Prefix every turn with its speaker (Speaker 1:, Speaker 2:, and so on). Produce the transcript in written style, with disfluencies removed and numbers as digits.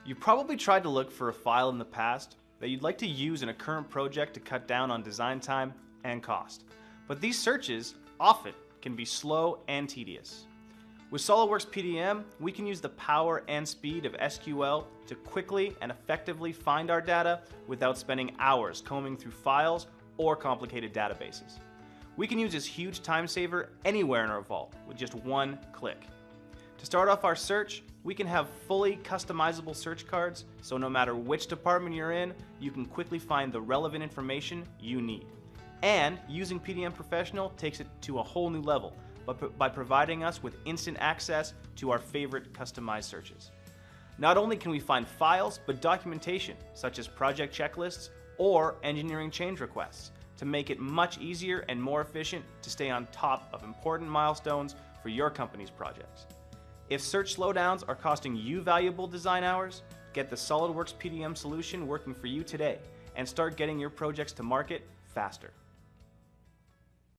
Speaker 1: You've probably tried to look for a file in the past that you'd like to use in a current project to cut down on design time and cost. But these searches often can be slow and tedious. With SOLIDWORKS PDM, we can use the power and speed of SQL to quickly and effectively find our data without spending hours combing through files or complicated databases. We can use this huge time saver anywhere in our vault with just one click. To start off our search, we can have fully customizable search cards, so no matter which department you're in, you can quickly find the relevant information you need. And using PDM Professional takes it to a whole new level by providing us with instant access to our favorite customized searches. Not only can we find files, but documentation such as project checklists or engineering change requests to make it much easier and more efficient to stay on top of important milestones for your company's projects. If search slowdowns are costing you valuable design hours, get the SOLIDWORKS PDM solution working for you today and start getting your projects to market faster.